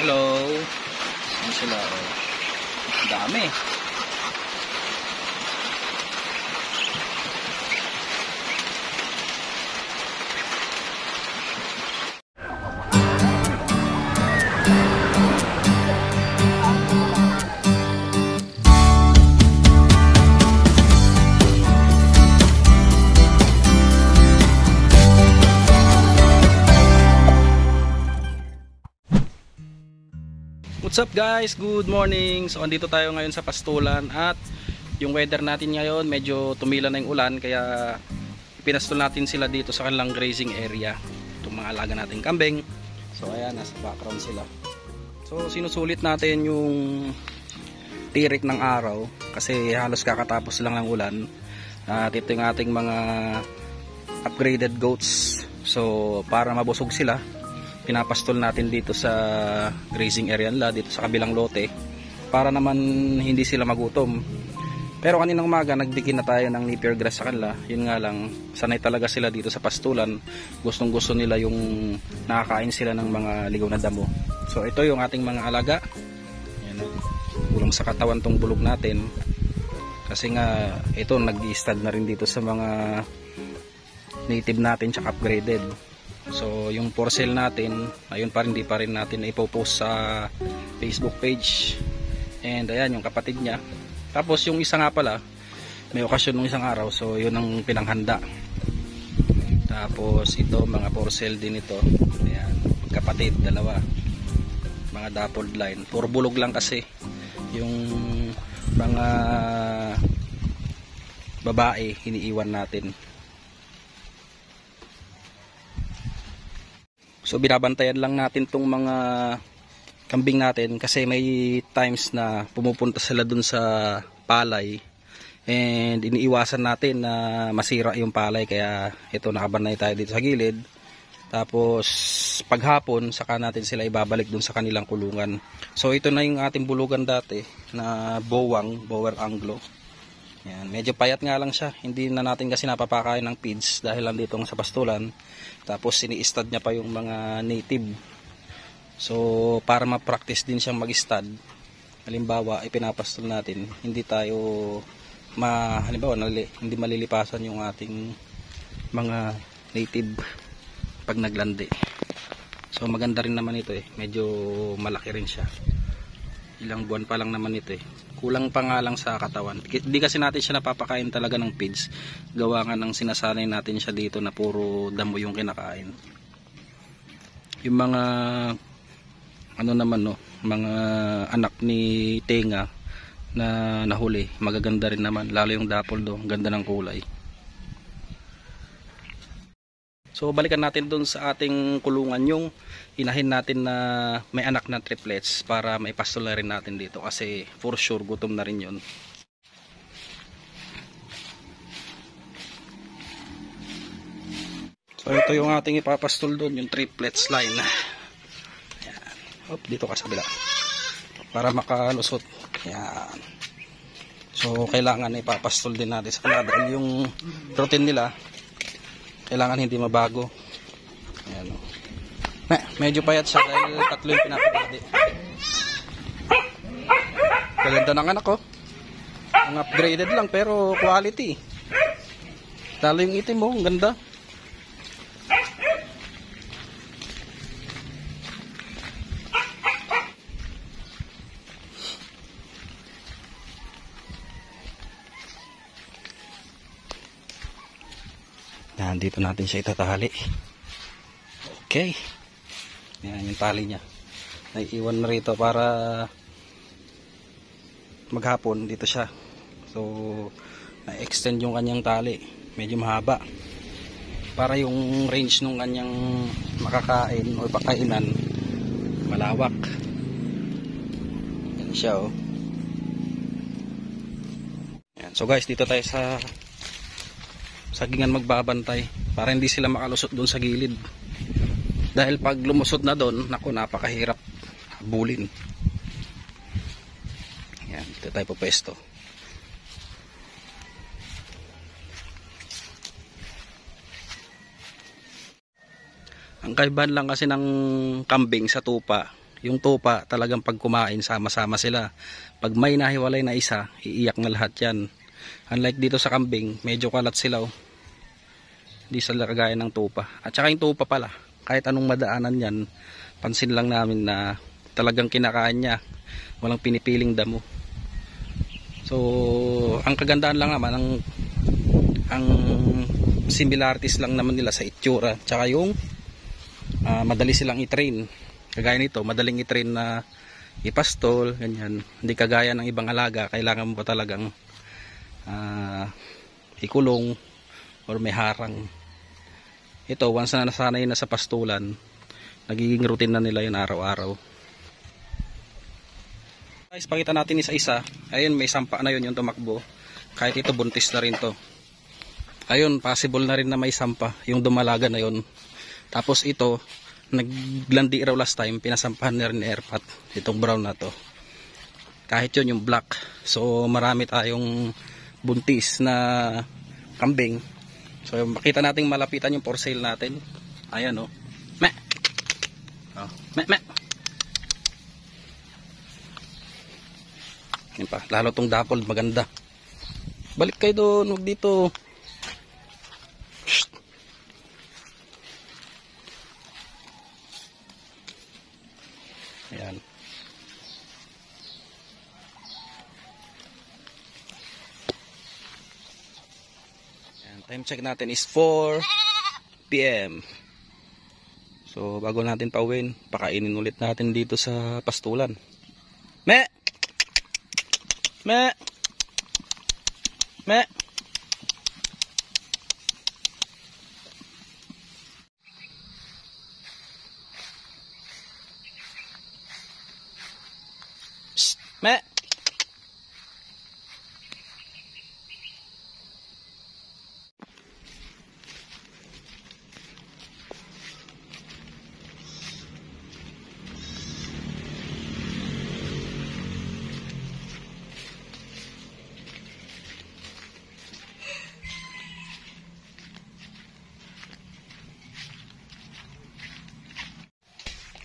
Hello. Saan sila? Oh. Dami. What's up guys? Good morning. So andito tayo ngayon sa pastulan at yung weather natin ngayon medyo tumila na yung ulan kaya pinastol natin sila dito sa kanilang grazing area. Itong mga alaga nating kambing. So ayan, nasa background sila. So sinusulit natin yung tirik ng araw kasi halos kakatapos lang ng ulan. At ito yung ating mga upgraded goats. So para mabusog sila, pinapastol natin dito sa grazing area nila, dito sa kabilang lote para naman hindi sila magutom. Pero kaninang umaga nagbigyan na tayo ng napier grass sa kanila. Yun nga lang, sanay talaga sila dito sa pastulan. Gustong gusto nila yung nakakain sila ng mga ligaw na damo. So ito yung ating mga alaga. Yan, kulang sa katawan tong bulog natin kasi nga ito nag-i-stud na rin dito sa mga native natin tsaka upgraded. So yung for sale natin, ayun pa rin, di pa rin natin ipopost sa Facebook page. And ayan yung kapatid niya. Tapos yung isa nga pala, may okasyon nung isang araw, so yun ang pinanghanda. Tapos ito mga for sale din ito. Ayan, kapatid, dalawa. Mga dappled line. Puro bulog lang kasi. Yung mga babae, iniiwan natin. So binabantayan lang natin tong mga kambing natin kasi may times na pumupunta sila dun sa palay and iniiwasan natin na masira yung palay, kaya ito nakabanay tayo dito sa gilid. Tapos paghapon saka natin sila ibabalik dun sa kanilang kulungan. So ito na yung ating bulugan dati na Bower Anglo. Yan, medyo payat nga lang siya. Hindi na natin kasi napapakain ng feeds dahil lang dito sa pastulan. Tapos sini-stud niya pa yung mga native. So para ma-practice din siyang mag-stud, halimbawa ipinapastol natin, hindi tayo halimbawa hindi malilipasan yung ating mga native pag naglandi. So maganda rin naman ito medyo malaki rin siya. Ilang buwan pa lang naman ito kulang pa nga lang sa katawan. Hindi kasi natin siya napapakain talaga ng feeds, gawa nga ng sinasanay natin siya dito na puro damo yung kinakain. Yung mga mga anak ni Tenga na nahuli, magaganda rin naman, lalo yung dappled, ganda ng kulay. So balikan natin dun sa ating kulungan yung inahin natin na may anak na triplets para maipastol na rin natin dito kasi for sure gutom na rin yun. So ito yung ating ipapastol dun, yung triplets line. Ayan. Hop, dito ka sa bila para makalusot. Ayan. So kailangan ipapastol din natin sa kanila dahil yung protein nila kailangan hindi mabago. Ayan. Medyo payat siya dahil tatlo yung pinapagadi. Ganda ng anak ko. Ang upgraded lang pero quality. Talo yung itim mo, ang ganda. Yan, dito natin siya itatali. Okay. Yan yung tali niya. Naiiwan na rito para maghapon dito siya. So na-extend yung kanyang tali. Medyo mahaba. Para yung range nung kanyang makakain o pakainan malawak. Yan siya Yan. So guys, dito tayo sa sagingan magbabantay para hindi sila makalusot doon sa gilid. Dahil pag lumusot na doon, naku, napakahirap habulin. Yan, dito tayo pupesto. Ang kaibahan lang kasi ng kambing sa tupa, Yung tupa talagang pag kumain sama-sama sila. Pag may nahiwalay na isa, iiyak na lahat yan. Unlike dito sa kambing, medyo kalat sila oh. Hindi sila kagaya ng tupa. At saka yung tupa pala, kahit anong madaanan yan, pansin lang namin na talagang kinakain niya. Walang pinipiling damo. So ang kagandaan lang naman, ang similarities lang naman nila sa itsura, tsaka yung madali silang i-train. Kagaya nito, madaling i-train na ipastol, ganyan. Hindi kagaya ng ibang alaga, kailangan mo pa talagang ikulong or may harang. Ito, once na nasanay na sa pastulan, nagiging routine na nila yun araw-araw. Guys, pakita natin isa-isa. Ayun, may sampa na yun yung tumakbo. Kahit ito, buntis na rin to. Ayun, possible na rin na may sampa yung dumalaga na yun. Tapos ito, naglandi raw last time, pinasampahan na rin ni Airpat itong brown na to. Kahit yun yung black. So marami tayong buntis na kambing. So makita nating malapitan yung for sale natin. Ayan oh. Me. Oh, me. Yan pa, lalo tong dappled maganda. Balik kayo doon, huwag dito. Ayan. Ayan, time check natin is 4 PM. So bago natin pauwiin, pakainin ulit natin dito sa pastulan. Me! Me! Me! Me.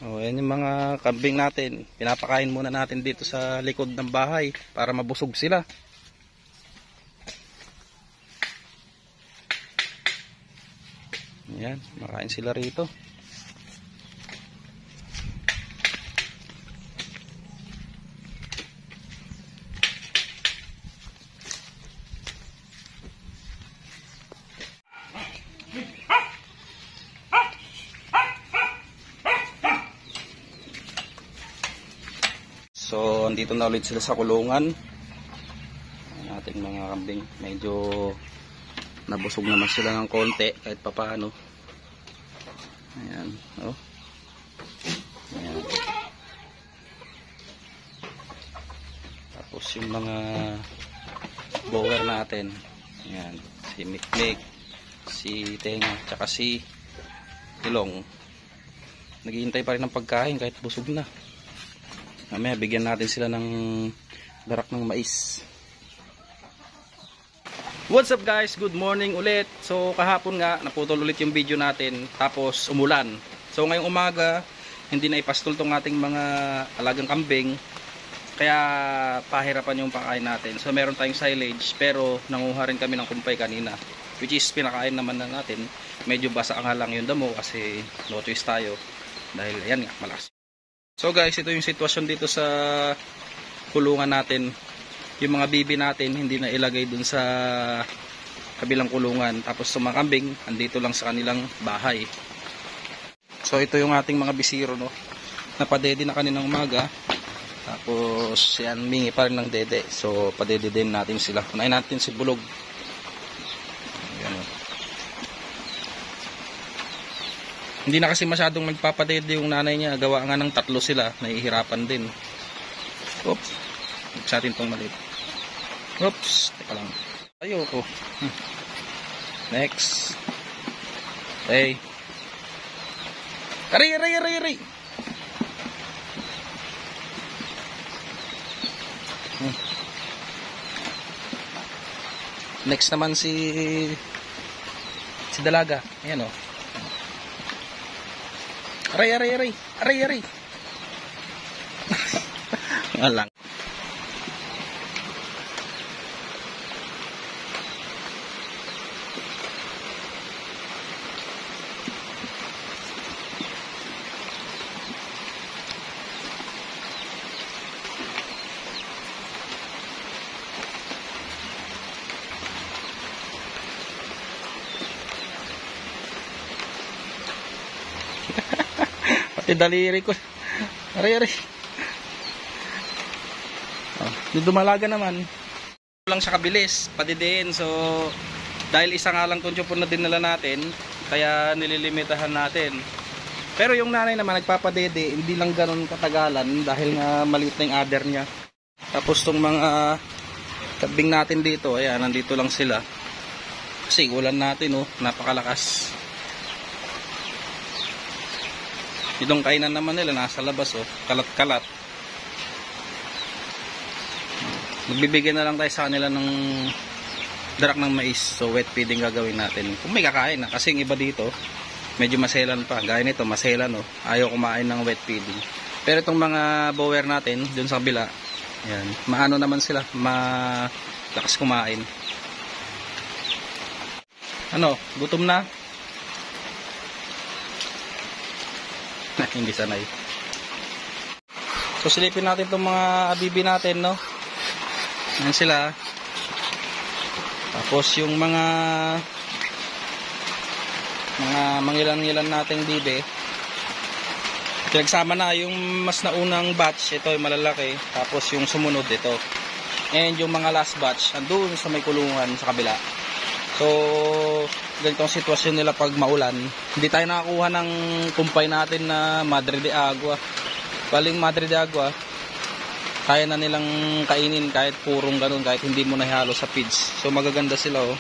Oh, yan yung mga kambing natin. Pinapakain muna natin dito sa likod ng bahay para mabusog sila. Yan, makain sila rito. So, andito na ulit sila sa kulungan. Ang ating mga kambing. Medyo nabusog naman sila ng konti kahit papaano. Ayan. Oh. Ayan. Tapos yung mga bower natin. Ayan. Si Mikmik, si Tenga, tsaka si Ilong. Naghihintay pa rin ng pagkain kahit busog na. Mamaya bigyan natin sila ng darak ng mais. What's up guys? Good morning ulit. So kahapon nga naputol ulit yung video natin, tapos umulan. So ngayong umaga hindi na ipastol tong ating mga alagang kambing, kaya pahirapan yung pakain natin. So meron tayong silage, pero nanguha rin kami ng kumpay kanina, which is pinakain naman na natin. Medyo basa nga lang yung damo kasi no choice tayo dahil yan nga malakas. So guys, ito yung sitwasyon dito sa kulungan natin. Yung mga bibi natin hindi na ilagay dun sa kabilang kulungan. Tapos sa mga kambing, andito lang sa kanilang bahay. So ito yung ating mga bisiro, no? Napadede na kaninang umaga. Tapos yan, mingi pa rin ng dede. So padede din natin sila. Unahin natin si Bulog. Ayan, no? Hindi na kasi masyadong magpapadede yung nanay niya. Gawa nga ng 3 sila. Nahihirapan din. Oops. Sa atin itong maliit. Oops. Teka lang. Ayoko. Next. Okay. Aray. Next naman si Dalaga. Ayan o. Aray. Alang. Pati daliri ko. Aray. Oh, dumalaga naman. Lang siya kabilis, pati din. So, dahil isa nga lang tuncho po na dinala natin, kaya nililimitahan natin. Pero yung nanay naman nagpapadede, hindi lang ganun katagalan dahil nga maliit na yung adder niya. Tapos tong mga kabing natin dito, ayan, nandito lang sila. Kasi ulan natin, oh, napakalakas. Itong kainan naman nila nasa labas, oh, kalat-kalat. Magbibigay na lang tayo sa kanila ng darak ng mais. So wet feeding gagawin natin. Kung may kakain na, kasi yung iba dito medyo maselan pa. Gaya nito, maselan, oh. Ayaw kumain ng wet feeding. Pero itong mga bower natin dun sa kabila, ayan, maano naman sila, malakas kumain. Ano, gutom na? Hindi sanay. So silipin natin itong mga abibi natin, no? Yan sila. Tapos yung mga mangilan-ngilan nating bibe, pinagsama na yung mas naunang batch. Ito yung malalaki. Tapos yung sumunod ito. And yung mga last batch andun sa may kulungan sa kabila. So ganitong sitwasyon nila pag maulan. Hindi tayo nakakuha ng kumpay natin na Madre de Agua. Baling Madre de Agua, kaya na nilang kainin kahit purong ganun, kahit hindi mo nahalo sa feeds. So magaganda sila, oh.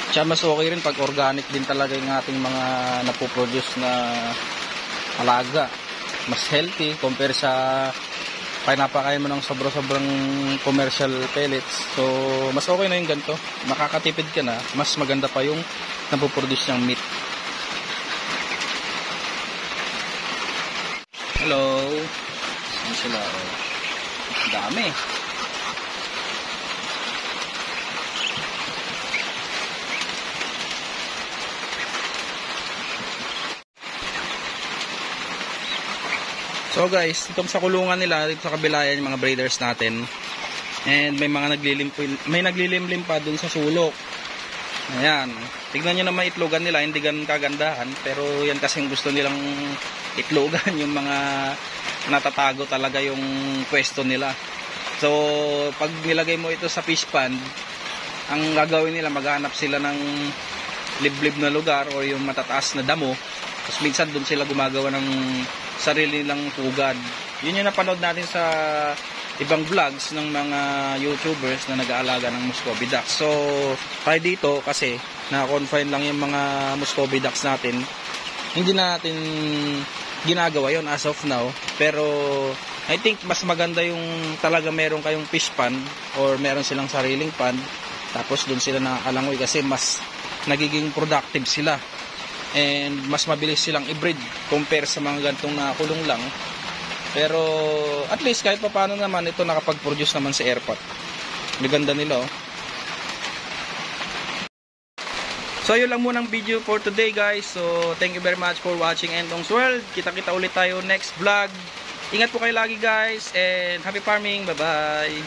Tsaka mas okay rin pag organic din talaga yung ating mga napoproduce na alaga. Mas healthy compare sa pinapakain mo ng sobrang commercial pellets. So mas okay na yung ganito, makakatipid ka na, mas maganda pa yung napoproduce ng meat. Hello, saan sila? Dami. So guys, itong sa kulungan nila, dito sa kabila yan, yung mga breeders natin. And may mga naglilimlim pa dun sa sulok. Ayan. Tignan nyo naman itlogan nila, hindi ganun kagandahan. Pero yan kasing gusto nilang itlogan, yung mga natatago talaga yung pwesto nila. So, pag nilagay mo ito sa fish pond, ang gagawin nila, maghanap sila ng liblib na lugar o yung matataas na damo. Tapos minsan dun sila gumagawa ng sarili nilang pugad. Yun yung napanood natin sa ibang vlogs ng mga YouTubers na nag-aalaga ng Muscovy ducks. So, tayo dito kasi na-confine lang yung mga Muscovy ducks natin. Hindi na natin ginagawa yon as of now. Pero, I think mas maganda yung talaga meron kayong fish pond or meron silang sariling pond. Tapos doon sila nakakalangoy kasi mas nagiging productive sila. And mas mabilis silang i-breed compare sa mga gantong nakulong lang. Pero at least kahit paano naman ito nakapag-produce naman sa airpot. Maganda nila, oh. So yun lang munang video for today, guys. So thank you very much for watching Entong's World. Kita-kita ulit tayo next vlog. Ingat po kayo lagi, guys, and happy farming. Bye-bye.